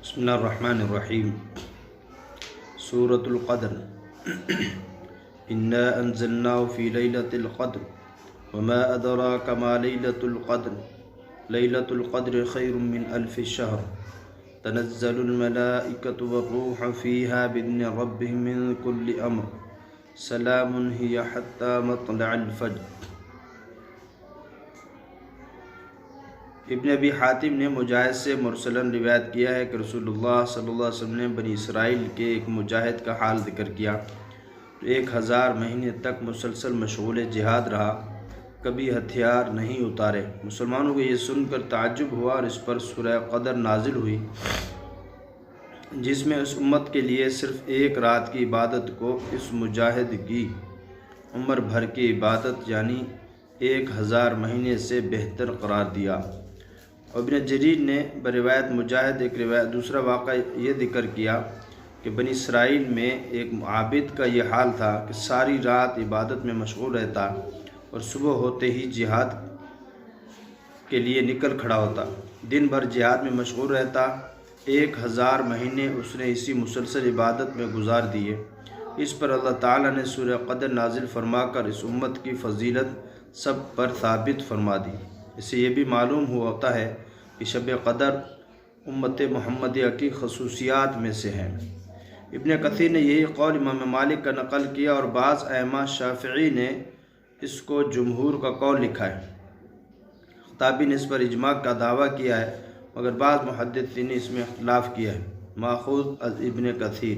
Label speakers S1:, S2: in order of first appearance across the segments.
S1: بسم اللہ الرحمن الرحیم۔ سورۃ القدر۔ انا انزلناه فی لیلۃ القدر وما ادراک ما لیلۃ القدر لیلۃ القدر خیر من الف شہر تنزل الملائکۃ والروح فیہا باذن ربہم من کل امر سلام ہی حتی مطلع الفجر۔ ابن ابی حاتم نے مجاہد سے مرسلاً روایت کیا ہے کہ رسول اللہ صلی اللہ علیہ وسلم نے بنی اسرائیل کے ایک مجاہد کا حال ذکر کیا جو 1000 مہینے تک مسلسل مشغول جہاد رہا، کبھی ہتھیار نہیں اتارے۔ مسلمانوں کو یہ سن کر تعجب ہوا اور اس پر سورہ قدر نازل ہوئی جس میں اس امت کے لیے صرف ایک رات کی عبادت کو اس مجاہد کی عمر بھر کی عبادت یعنی 1000 مہینے سے بہتر قرار دیا۔ ابن جریر نے بروایت مجاہد دوسرا واقعہ یہ ذکر کیا کہ بنی اسرائیل میں ایک عابد کا یہ حال تھا کہ ساری رات عبادت میں مشغول رہتا اور صبح ہوتے ہی جہاد کے لیے نکل کھڑا ہوتا، دن بھر جہاد میں مشغول رہتا۔ 1000 مہینے اس نے اسی مسلسل عبادت میں گزار دیے۔ اس پر اللہ تعالیٰ نے سورہ قدر نازل فرما کر اس امت کی فضیلت سب پر ثابت فرما دی۔ اس سے یہ بھی معلوم ہوتا ہے کہ شب قدر امت محمدیہ کی خصوصیات میں سے ہے۔ ابن کثیر نے یہی قول امام مالک کا نقل کیا اور بعض ائمہ شافعی نے اس کو جمہور کا قول لکھا ہے۔ خطابی نے اس پر اجماع کا دعویٰ کیا ہے مگر بعض محدثین نے اس میں اختلاف کیا ہے۔ ماخوذ از ابن کثیر۔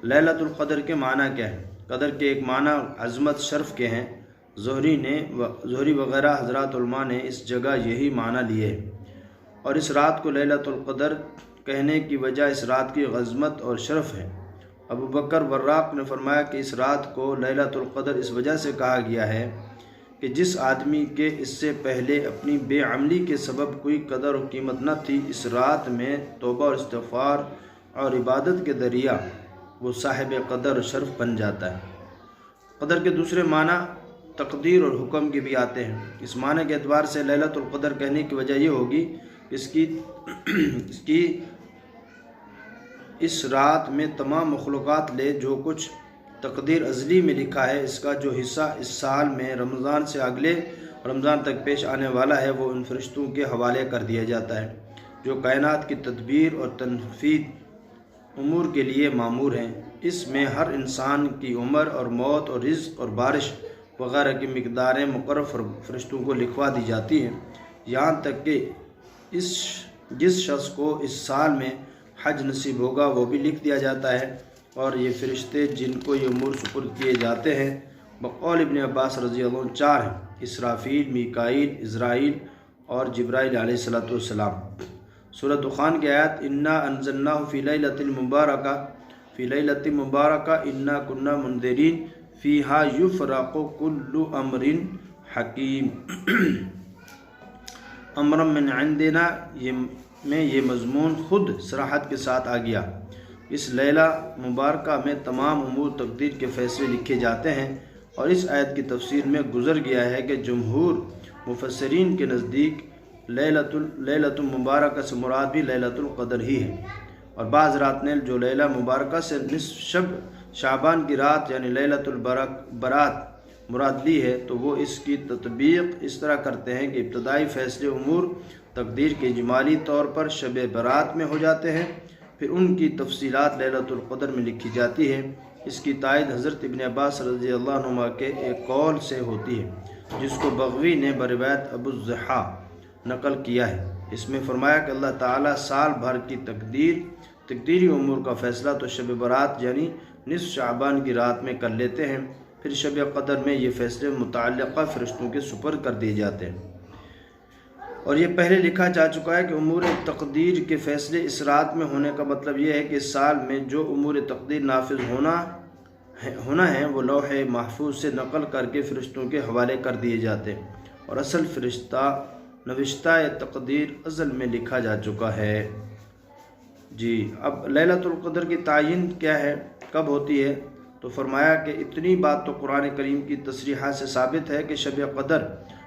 S1: لیلۃ القدر کے معنی کیا ہے؟ قدر کے ایک معنی عظمت شرف کے ہیں۔ زہری وغیرہ حضرات علماء نے اس جگہ یہی معنی لیے اور اس رات کو لیلۃ القدر کہنے کی وجہ اس رات کی عظمت اور شرف ہے۔ ابو بکر وراق نے فرمایا کہ اس رات کو لیلۃ القدر اس وجہ سے کہا گیا ہے کہ جس آدمی کے اس سے پہلے اپنی بے عملی کے سبب کوئی قدر و قیمت نہ تھی، اس رات میں توبہ اور استغفار اور عبادت کے ذریعہ وہ صاحب قدر و شرف بن جاتا ہے۔ قدر کے دوسرے معنی تقدیر اور حکم کے بھی آتے ہیں۔ اس معنی کے اعتبار سے لیلۃ القدر کہنے کی وجہ یہ ہوگی کہ اس رات میں تمام مخلوقات لے جو کچھ تقدیر ازلی میں لکھا ہے، اس کا جو حصہ اس سال میں رمضان سے اگلے رمضان تک پیش آنے والا ہے وہ ان فرشتوں کے حوالے کر دیا جاتا ہے جو کائنات کی تدبیر اور تنفیذ امور کے لیے مامور ہیں۔ اس میں ہر انسان کی عمر اور موت اور رزق اور بارش وغیرہ کی مقداریں مقرر فرشتوں کو لکھوا دی جاتی ہیں، یہاں تک کہ جس شخص کو اس سال میں حج نصیب ہوگا وہ بھی لکھ دیا جاتا ہے۔ اور یہ فرشتے جن کو یہ امور سپرد کیے جاتے ہیں بقول ابن عباس رضی اللہ عنہ 4 ہیں: اسرافیل، میکائیل، عزرائیل اور جبرائیل علیہ السلام۔ سورۃ دخان کی آیت انا انزلناہ فی لیلۃ مبارکہ انا کنا منذرین فیہا یفرق کل امر حکیم امرا من عندنا میں یہ مضمون خود صراحت کے ساتھ آ گیا۔ اس لیلہ مبارکہ میں تمام امور تقدیر کے فیصلے لکھے جاتے ہیں، اور اس آیت کی تفسیر میں گزر گیا ہے کہ جمہور مفسرین کے نزدیک لیلۃ مبارکہ سے مراد بھی لیلۃ القدر ہی ہے، اور بعض رات نے جو لیلہ مبارکہ سے نصف شب شعبان کی رات یعنی لیلۃ البرات مراد لی ہے تو وہ اس کی تطبیق اس طرح کرتے ہیں کہ ابتدائی فیصلے امور تقدیر کے اجمالی طور پر شب برات میں ہو جاتے ہیں، پھر ان کی تفصیلات لیلۃ القدر میں لکھی جاتی ہے۔ اس کی تائید حضرت ابن عباس رضی اللہ عنہ کے ایک قول سے ہوتی ہے جس کو بغوی نے بروایت ابو الضحیٰ نقل کیا ہے۔ اس میں فرمایا کہ اللہ تعالیٰ سال بھر کی تقدیری امور کا فیصلہ تو شب برات یعنی نصف شعبان کی رات میں کر لیتے ہیں، پھر شب قدر میں یہ فیصلے متعلقہ فرشتوں کے سپرد کر دیے جاتے ہیں۔ اور یہ پہلے لکھا جا چکا ہے کہ امور تقدیر کے فیصلے اس رات میں ہونے کا مطلب یہ ہے کہ اس سال میں جو امور تقدیر نافذ ہونا ہے وہ لوح محفوظ سے نقل کر کے فرشتوں کے حوالے کر دیے جاتے ہیں، اور اصل نوشتہ تقدیر ازل میں لکھا جا چکا ہے۔ جی اب لیلۃ القدر کی تعین کیا ہے، کب ہوتی ہے؟ تو فرمایا کہ اتنی بات تو قرآن کریم کی تصریحات سے ثابت ہے کہ شب قدر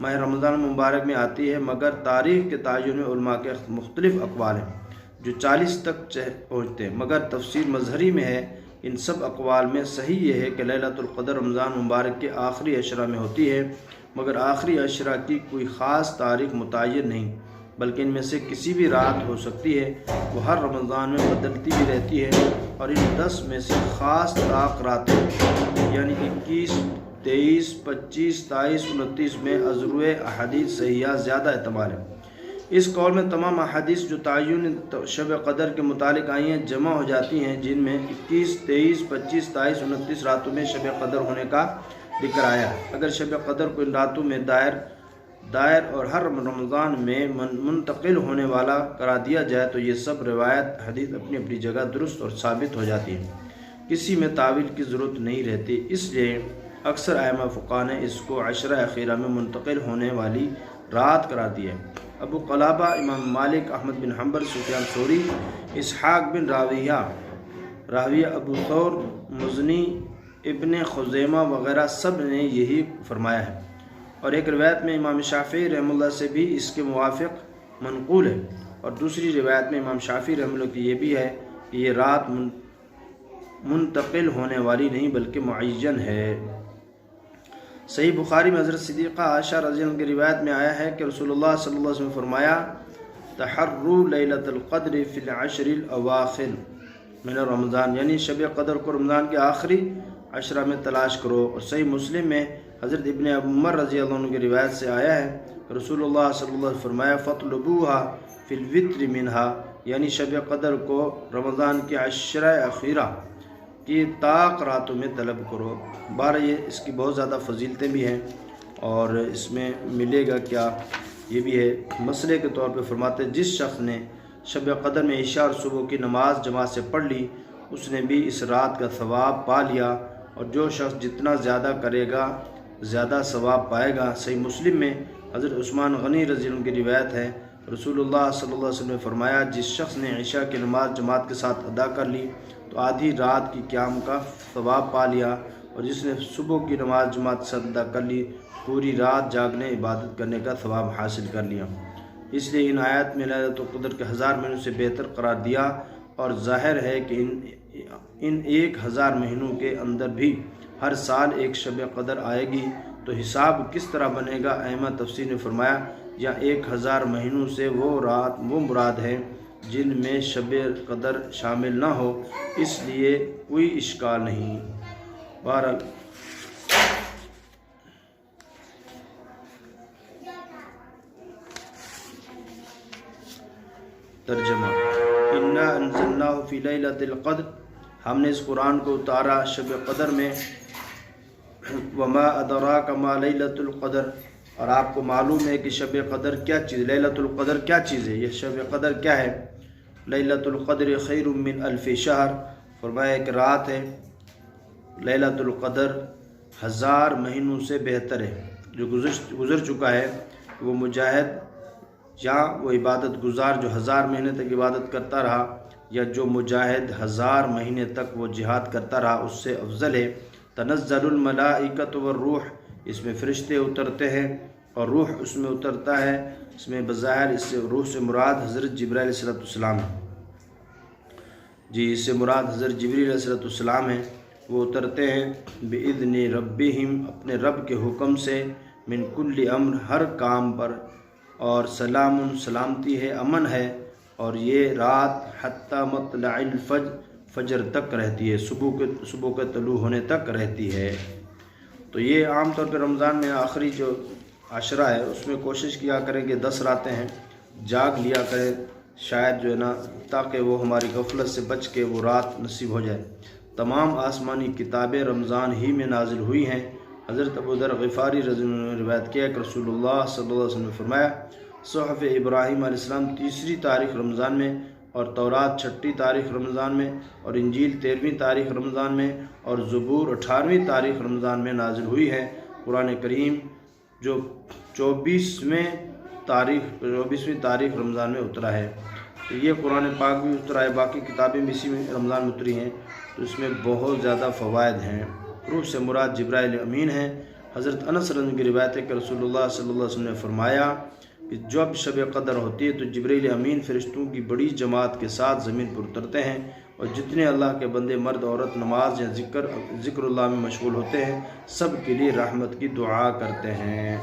S1: ماہ رمضان مبارک میں آتی ہے، مگر تاریخ کے تعین میں علماء کے مختلف اقوال ہیں۔ جو 40 تک پہنچتے ہیں، مگر تفسیر مظہری میں ہے ان سب اقوال میں صحیح یہ ہے کہ لیلۃ القدر رمضان مبارک کے آخری عشرہ میں ہوتی ہے، مگر آخری عشرہ کی کوئی خاص تاریخ متعین نہیں، بلکہ ان میں سے کسی بھی رات ہو سکتی ہے۔ وہ ہر رمضان میں بدلتی بھی رہتی ہے، اور ان 10 میں سے خاص طاق راتیں یعنی 21، 23، 25، 27، 29 میں ازروع احادیث صحیحہ زیادہ اعتبار ہے۔ اس قول میں تمام احادیث جو تعین شب قدر کے متعلق آئی ہیں جمع ہو جاتی ہیں، جن میں 21، 23، 25، 27، 29 راتوں میں شب قدر ہونے کا ذکر آیا ہے۔ اگر شب قدر کو ان راتوں میں دائر اور ہر رمضان میں منتقل ہونے والا قرار دیا جائے تو یہ سب روایت حدیث اپنی اپنی جگہ درست اور ثابت ہو جاتی ہے، کسی میں تعویل کی ضرورت نہیں رہتی۔ اس لیے اکثر ائمہ فقہا نے اس کو عشرہ اخیرہ میں منتقل ہونے والی رات قرار دی ہے۔ ابو قلابہ، امام مالک، احمد بن حنبل، سفیان ثوری، اسحاق بن راہویہ، ابو ثور، مزنی، ابن خزیمہ وغیرہ سب نے یہی فرمایا ہے، اور ایک روایت میں امام شافعی رحمہ اللہ سے بھی اس کے موافق منقول ہے، اور دوسری روایت میں امام شافعی رحمہ اللہ کی یہ بھی ہے کہ یہ رات منتقل ہونے والی نہیں بلکہ معین ہے۔ صحیح بخاری میں حضرت صدیقہ عائشہ رضی اللہ عنہ کی روایت میں آیا ہے کہ رسول اللہ صلی اللہ علیہ وسلم نے فرمایا تحروا لیلۃ القدر فی العشر الاواخر من رمضان، یعنی شب قدر کو رمضان کے آخری عشرہ میں تلاش کرو۔ اور صحیح مسلم میں حضرت ابن عمر رضی اللہ عنہ کی روایت سے آیا ہے کہ رسول اللہ صلی اللہ علیہ وسلم فرمایا فاطلبوها فی الوتر منها، یعنی شب قدر کو رمضان کے عشرہ اخیرہ کی طاق راتوں میں طلب کرو۔ بارہ یہ اس کی بہت زیادہ فضیلتیں بھی ہیں، اور اس میں ملے گا کیا یہ بھی ہے۔ مسئلے کے طور پہ فرماتے ہیں جس شخص نے شب قدر میں عشاء اور صبح کی نماز جماعت سے پڑھ لی اس نے بھی اس رات کا ثواب پا لیا، اور جو شخص جتنا زیادہ کرے گا زیادہ ثواب پائے گا۔ صحیح مسلم میں حضرت عثمان غنی رضی اللہ عنہ کی روایت ہے رسول اللہ صلی اللہ علیہ وسلم نے فرمایا جس شخص نے عشاء کی نماز جماعت کے ساتھ ادا کر لی تو آدھی رات کی قیام کا ثواب پا لیا، اور جس نے صبح کی نماز جماعت کے ساتھ ادا کر لی پوری رات جاگنے عبادت کرنے کا ثواب حاصل کر لیا۔ اس لیے ان آیات میں لیلۃ القدر کے 1000 مہینوں سے بہتر قرار دیا، اور ظاہر ہے کہ ان 1000 مہینوں کے اندر بھی ہر سال ایک شب قدر آئے گی، تو حساب کس طرح بنے گا؟ ائمہ تفسیر نے فرمایا یا 1000 مہینوں سے وہ مراد ہے جن میں شب قدر شامل نہ ہو، اس لیے کوئی اشکال نہیں۔ بہرحال ترجمہ انا انزلناہ فی لیلۃ القدر، ہم نے اس قرآن کو اتارا شب قدر میں۔ وما ادراک ما لیلۃ القدر، اور آپ کو معلوم ہے کہ شب قدر کیا چیز، لیلۃ القدر کیا چیز ہے، یہ شب قدر کیا ہے؟ لیلۃ القدر خیر من الف شہر، فرمایا ایک رات ہے لیلۃ القدر 1000 مہینوں سے بہتر ہے۔ جو گزر چکا ہے وہ مجاہد یا وہ عبادت گزار جو 1000 مہینے تک عبادت کرتا رہا، یا جو مجاہد 1000 مہینے تک وہ جہاد کرتا رہا اس سے افضل ہے۔ تنزل الملائکۃ والروح، اس میں فرشتے اترتے ہیں اور روح اس میں اترتا ہے۔ اس میں بظاہر اس سے روح سے مراد حضرت جبرائیل علیہ السلام ہے، جی اس سے مراد حضرت جبرائیل علیہ السلام ہے، وہ اترتے ہیں بإذن ربہم، اپنے رب کے حکم سے، من کل امر، ہر کام پر، اور سلام، سلامتی ہے، امن ہے، اور یہ رات حتی مطلع الفجر، فجر تک رہتی ہے، صبح کے طلوع ہونے تک رہتی ہے۔ تو یہ عام طور پہ رمضان میں آخری جو عشرہ ہے اس میں کوشش کیا کریں کہ 10 راتیں ہیں جاگ لیا کریں، شاید جو ہے نا تاکہ وہ ہماری غفلت سے بچ کے وہ رات نصیب ہو جائے۔ تمام آسمانی کتابیں رمضان ہی میں نازل ہوئی ہیں۔ حضرت ابو ذر غفاری رضی اللہ عنہ نے روایت کیا کہ رسول اللہ صلی اللہ علیہ وسلم نے فرمایا صحف ابراہیم علیہ السلام 3 تاریخ رمضان میں، اور تورات 6 تاریخ رمضان میں، اور انجیل 13 تاریخ رمضان میں، اور زبور 18 تاریخ رمضان میں نازل ہوئی ہے۔ قرآن کریم جو 24ویں تاریخ رمضان میں اترا ہے، تو یہ قرآن پاک بھی اترا ہے، باقی کتابیں بھی اسی میں رمضان میں اتری ہیں، تو اس میں بہت زیادہ فوائد ہیں۔ روح سے مراد جبرائیل امین ہیں۔ حضرت انس رضی اللہ عنہ کی روایت ہے کہ رسول اللہ صلی اللہ علیہ وسلم نے فرمایا کہ جب شب قدر ہوتی ہے تو جبریل امین فرشتوں کی بڑی جماعت کے ساتھ زمین پر اترتے ہیں، اور جتنے اللہ کے بندے مرد عورت نماز یا ذکر اللہ میں مشغول ہوتے ہیں سب کے لیے رحمت کی دعا کرتے ہیں۔